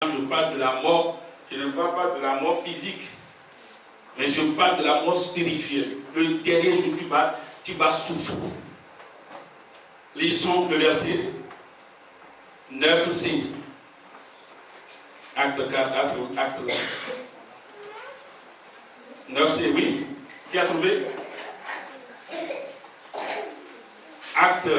je parle de la mort, je ne parle pas de la mort physique, mais je parle de la mort spirituelle. Le dernier jour, tu vas souffrir. Lisons le verset 9c. Acte 4, acte 9c, oui. Qui a trouvé? Acte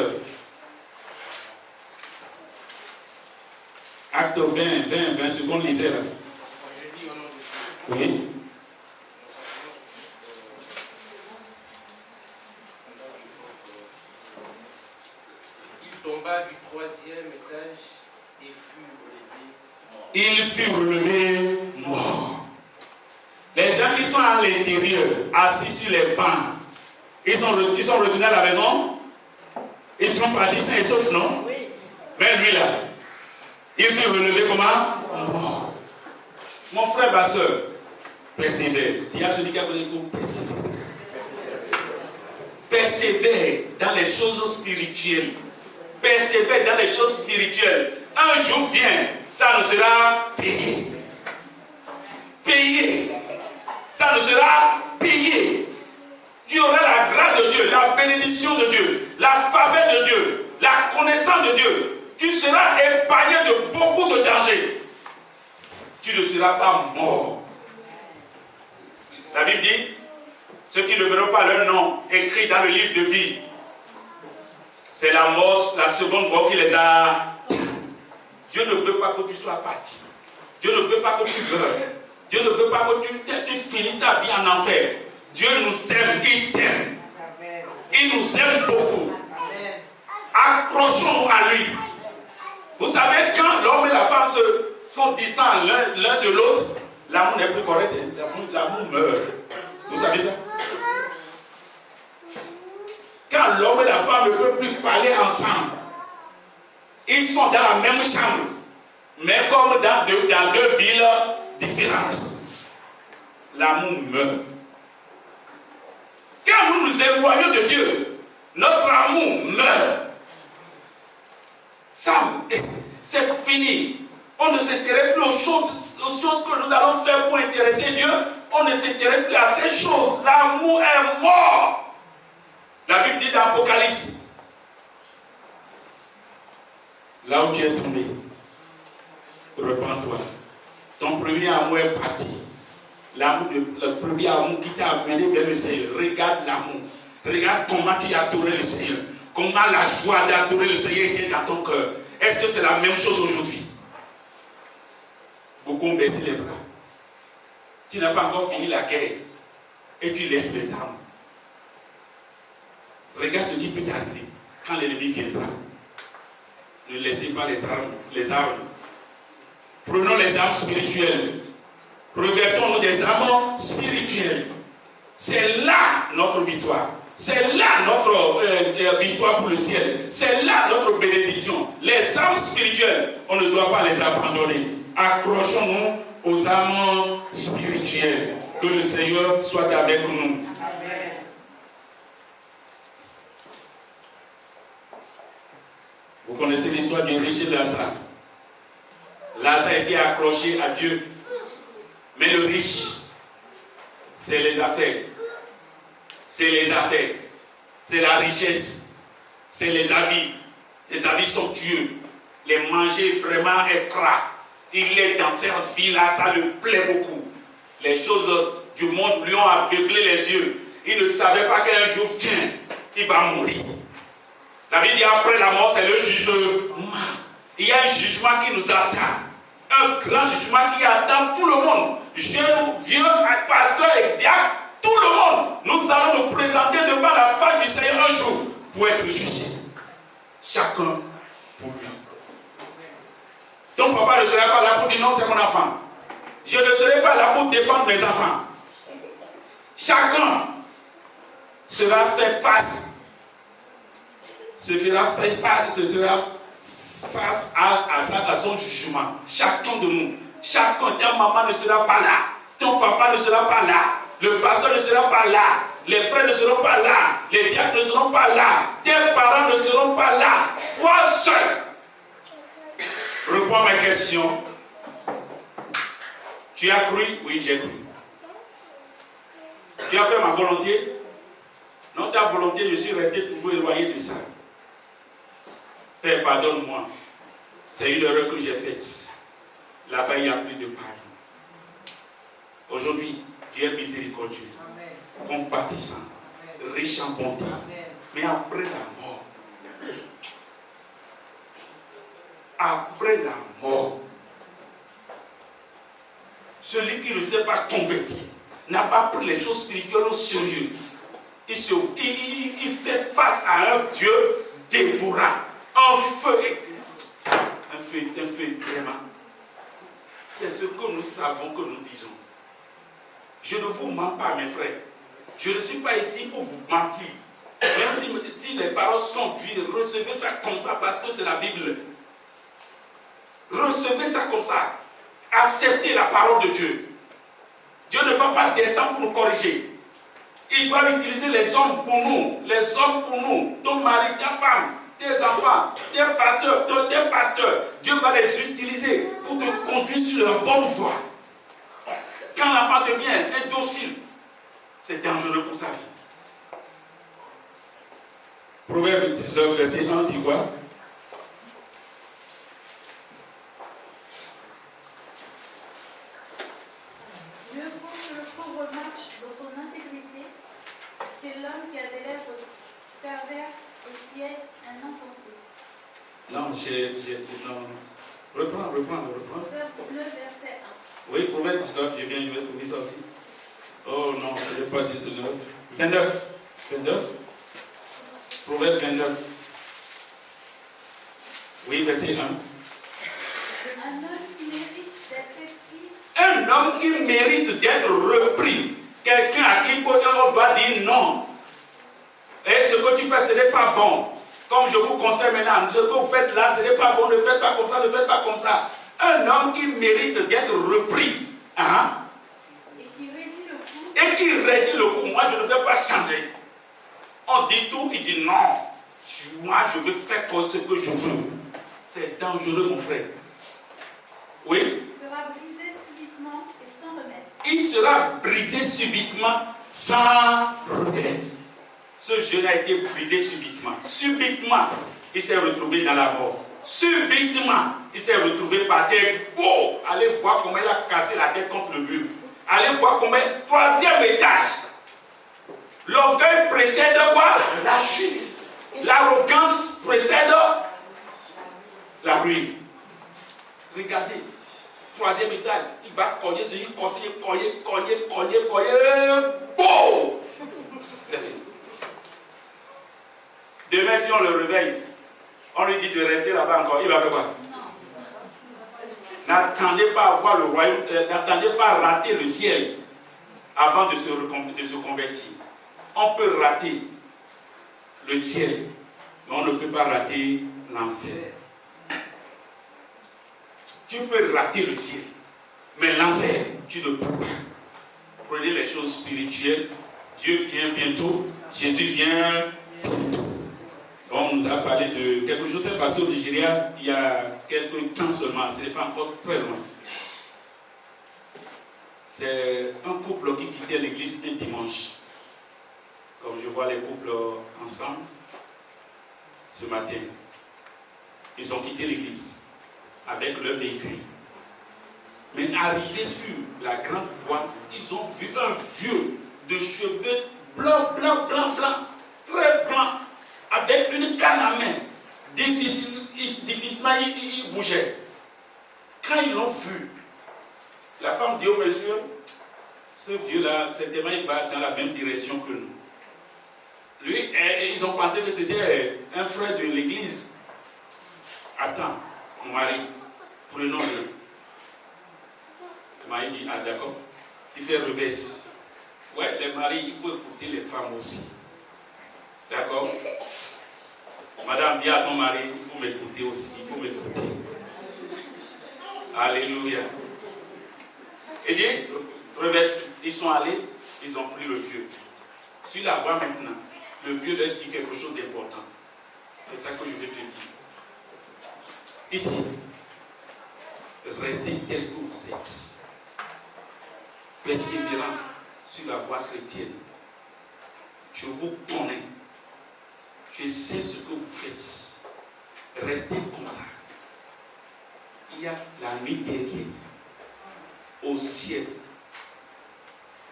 20 secondes, lisez là. Oui. Il tomba du 3e étage et fut relevé mort. Il fut relevé mort. Les gens qui sont à l'intérieur, assis sur les bancs, ils sont retournés à la maison. Ils sont partis sains et saufs, non? Oui. Mais lui là, il fut relevé comment? Mort. Mon frère, ma soeur, persévère. Dis à celui qui a connu, il faut persévérer. Persévère dans les choses spirituelles. Persévère dans les choses spirituelles. Un jour vient, ça nous sera payé. Payé. Ça nous sera payé. Tu auras la grâce de Dieu, la bénédiction de Dieu, la faveur de Dieu, la connaissance de Dieu. Tu seras épargné de beaucoup de dangers. Tu ne seras pas mort. La Bible dit, ceux qui ne verront pas leur nom écrit dans le livre de vie, c'est la mort, la seconde mort qui les a. Dieu ne veut pas que tu sois parti. Dieu ne veut pas que tu meurs. Dieu ne veut pas que tu finisses ta vie en enfer. Dieu nous aime, il t'aime. Il nous aime beaucoup. Accrochons-nous à lui. Vous savez, quand l'homme et la femme sont distants l'un de l'autre, l'amour n'est plus correct. L'amour meurt. Vous savez ça? Quand l'homme et la femme ne peuvent plus parler ensemble, ils sont dans la même chambre, mais comme dans deux villes différentes. L'amour meurt. Quand nous nous éloignons de Dieu, notre amour meurt. Ça, c'est fini. On ne s'intéresse plus aux choses que nous allons faire pour intéresser Dieu. On ne s'intéresse plus à ces choses. L'amour est mort. La Bible dit dans l'Apocalypse, là où tu es tombé, repens-toi. Ton premier amour est parti. Le premier amour qui t'a amené vers le Seigneur. Regarde l'amour. Regarde comment tu as adoré le Seigneur. Comment la joie d'adorer le Seigneur était dans ton cœur. Est-ce que c'est la même chose aujourd'hui? Beaucoup ont baissé les bras. Tu n'as pas encore fini la guerre. Et tu laisses les armes. Regarde ce qui peut t'arriver quand l'ennemi viendra. Ne laissez pas les armes. Prenons les armes spirituelles. Revêtons-nous des armes spirituelles. C'est là notre victoire. C'est là notre victoire pour le ciel. C'est là notre bénédiction. Les armes spirituelles, on ne doit pas les abandonner. Accrochons-nous aux armes spirituelles. Que le Seigneur soit avec nous. Amen. Vous connaissez l'histoire du riche et de Lazare. Lazare était accroché à Dieu. Mais le riche, c'est les affaires. C'est les affaires. C'est la richesse. C'est les habits. Les habits somptueux. Les manger vraiment extra. Il est dans cette vie-là, ça lui plaît beaucoup. Les choses du monde lui ont aveuglé les yeux. Il ne savait pas qu'un jour vient, il va mourir. La Bible dit après la mort, c'est le jugement. Il y a un jugement qui nous attend. Un grand jugement qui attend tout le monde. Jeunes, vieux, pasteurs et diacres, tout le monde. Nous allons nous présenter devant la face du Seigneur un jour pour être jugés. Chacun pour lui. Ton papa ne serait pas là pour dire non, c'est mon enfant. Je ne serai pas là pour défendre mes enfants. Chacun sera fait face. Se fera face à son jugement. Chacun de nous. Chacun, ta maman ne sera pas là. Ton papa ne sera pas là. Le pasteur ne sera pas là. Les frères ne seront pas là. Les diacres ne seront pas là. Tes parents ne seront pas là. Toi seul. Reprends ma question. Tu as cru? Oui, j'ai cru. Tu as fait ma volonté? Non, ta volonté, je suis resté toujours éloigné de ça. Père, pardonne-moi. C'est une erreur que j'ai faite. Là-bas, il n'y a plus de pardon. Aujourd'hui, Dieu est miséricordieux, compatissant, riche en bonté. Mais après la mort, celui qui ne s'est pas converti n'a pas pris les choses spirituelles au sérieux. Il fait face à un Dieu dévorant, un feu vraiment. C'est ce que nous savons, que nous disons. Je ne vous mens pas, mes frères. Je ne suis pas ici pour vous mentir. Même si les paroles sont dures, recevez ça comme ça parce que c'est la Bible. Recevez ça comme ça. Acceptez la parole de Dieu. Dieu ne va pas descendre pour nous corriger. Il doit utiliser les hommes pour nous. Les hommes pour nous. Ton mari, ta femme, tes enfants, tes pasteurs. Dieu va les utiliser pour te conduire sur la bonne voie. Quand l'enfant devient indocile, c'est dangereux pour sa vie. Proverbe 19, verset 1, dit quoi? Mieux vaut que le pauvre marche dans son intégrité que l'homme qui a des lèvres perverses et qui est un insensé. Non, non. Reprends. Proverbe 19, verset 1. Oui, Proverbe 19, je vais trouver ça aussi. Oh non, ce n'est pas 19. 29. Proverbe 29. Oui, verset 1. Un homme qui mérite d'être repris. Quelqu'un à qui on doit dire non. Et ce que tu fais, ce n'est pas bon. Comme je vous conseille maintenant, ce que vous faites là, ce n'est pas bon, ne faites pas comme ça, ne faites pas comme ça. Un homme qui mérite d'être repris. Hein? Et qui raidit le coup. Moi, je ne vais pas changer. On dit tout, il dit non. Moi, je veux faire ce que je veux. C'est dangereux, mon frère. Oui? Il sera brisé subitement et sans remède. Il sera brisé subitement sans remède. Ce jeune a été brisé subitement. Subitement, il s'est retrouvé dans la mort. Subitement, il s'est retrouvé par terre. Oh, allez voir comment il a cassé la tête contre le mur. Allez voir comment, 3e étage. L'orgueil précède quoi? La chute. L'arrogance précède la ruine. Regardez, 3e étage, il va cogner sur une conseiller, cogner. Boum! C'est fini. Demain, si on le réveille, on lui dit de rester là-bas encore, il va faire quoi? N'attendez pas à voir le royaume, n'attendez pas à rater le ciel avant de se convertir. On peut rater le ciel, mais on ne peut pas rater l'enfer. Tu peux rater le ciel, mais l'enfer, tu ne peux pas. Prenez les choses spirituelles. Dieu vient bientôt. Jésus vient bientôt. On nous a parlé de quelque chose qui s'est passé au Nigeria il y a quelques temps seulement. Ce n'est pas encore très loin. C'est un couple qui quittait l'église un dimanche. Comme je vois les couples ensemble ce matin. Ils ont quitté l'église avec leur véhicule. Mais arrivés sur la grande voie, ils ont vu un vieux de cheveux blancs, très blancs, avec une canne à main. Difficilement, il bougeait. Quand ils l'ont vu, la femme dit au monsieur, ce vieux-là, certainement, il va dans la même direction que nous. Lui, ils ont pensé que c'était un frère de l'église. Attends, mon mari, prenons-le. Le mari dit, ah d'accord. Il fait reverse. Ouais, les maris, il faut écouter les femmes aussi. D'accord? Madame, dis à ton mari, il faut m'écouter aussi. Il faut m'écouter. Alléluia. Et dit, reverse. Ils sont allés, ils ont pris le vieux. Sur la voie maintenant, le vieux leur dit quelque chose d'important. C'est ça que je vais te dire. Il dit, restez tel que vous êtes. persévérant sur la voie chrétienne. Je vous connais. Je sais ce que vous faites. Restez comme ça. Il y a la nuit dernière, au ciel,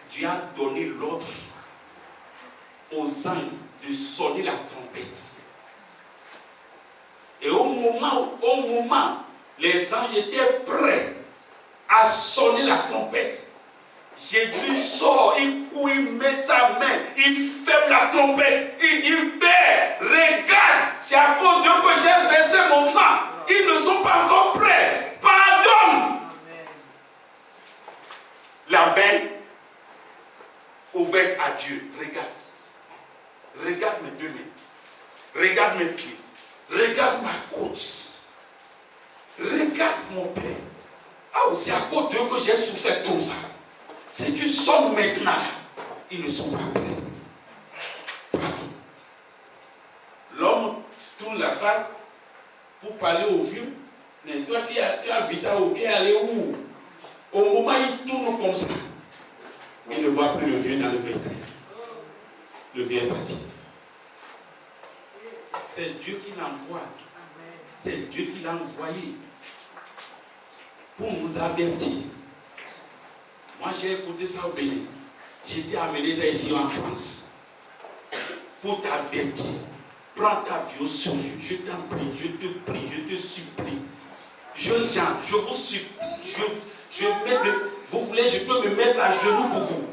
Dieu a donné l'ordre aux anges de sonner la trompette. Et au moment, les anges étaient prêts à sonner la trompette. Jésus sort, il court, il met sa main, il ferme la trompette, il dit, Père, regarde, c'est à cause d'eux que j'ai versé mon sang. Ils ne sont pas encore prêts. Pardonne. La main ouverte à Dieu. Regarde. Regarde mes deux mains. Regarde mes pieds. Regarde ma côte. Regarde mon Père. Ah, c'est à cause d'eux que j'ai souffert comme ça. Si tu sonnes maintenant, ils ne sont pas prêts. Pardon. L'homme tourne la face pour parler au vieux. Mais toi, tu as vu ça au pied, aller où? Au moment où il tourne comme ça, il ne voit plus le vieux dans le véhicule. Le vieux est parti. C'est Dieu qui l'envoie. C'est Dieu qui l'a envoyé pour nous avertir. Moi, j'ai écouté ça au Bénin. J'ai été amené ça ici en France. Pour t'avertir. Prends ta vie au sérieux. Je t'en prie, je te prie, je te supplie. Jeunes gens, je vous supplie. Vous voulez, je peux me mettre à genoux pour vous.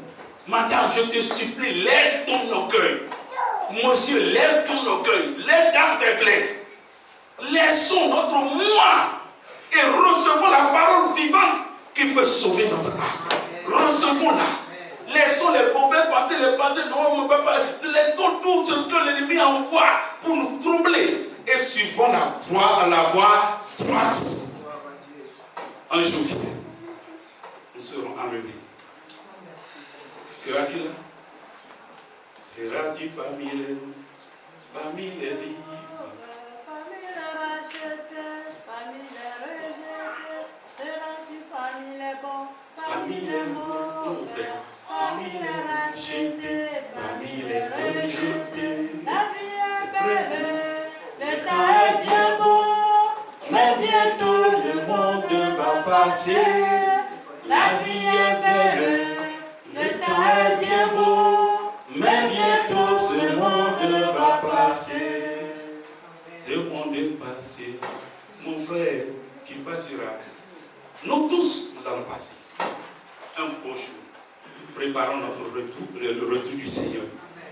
Madame, je te supplie, laisse ton orgueil. Monsieur, laisse ton orgueil. Laisse ta faiblesse. Laissons notre moi et recevons la parole vivante qui peut sauver notre âme. Recevons-la. Laissons les mauvais pensées, les pensées, non, mon papa. Laissons tout ce que l'ennemi envoie pour nous troubler. Et suivons la voie droite. Un jour vient, nous serons enlevés. Seras-tu là? Seras-tu parmi les vivants? Parmi les rachetés, parmi les rejetés, seras-tu parmi les bons, parmi les mauvais, parmi les rachetés, parmi les rejetés. La vie est belle, le temps est bien beau, mais bientôt le monde va passer. La vie est belle, le temps est bien beau, mais bientôt ce monde va passer. Ce monde est passé. Mon frère, tu passeras. Nous tous, nous allons passer. Un beau jour. Préparons notre retour, le retour du Seigneur.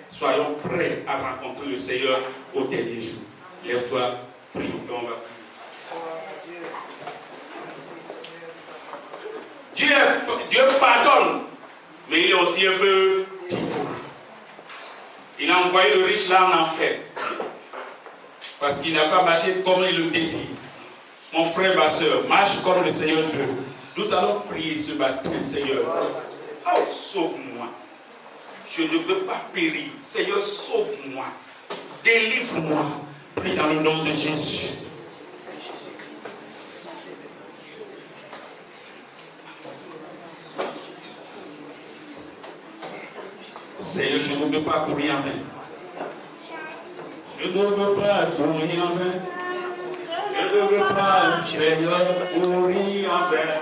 Soyons prêts à rencontrer le Seigneur au dernier jour. Lève-toi, prions, on va prier. Dieu pardonne, mais il est aussi un feu différent. Il a envoyé le riche là en enfer. Parce qu'il n'a pas marché comme il le désire. Mon frère, ma soeur, marche comme le Seigneur veut. Nous allons prier ce matin, Seigneur. Oh, sauve-moi. Je ne veux pas périr. Seigneur, sauve-moi. Délivre-moi. Prie dans le nom de Jésus. Seigneur, je ne veux pas courir en vain. Je ne veux pas courir en vain. Je ne veux pas, Seigneur, courir en vain.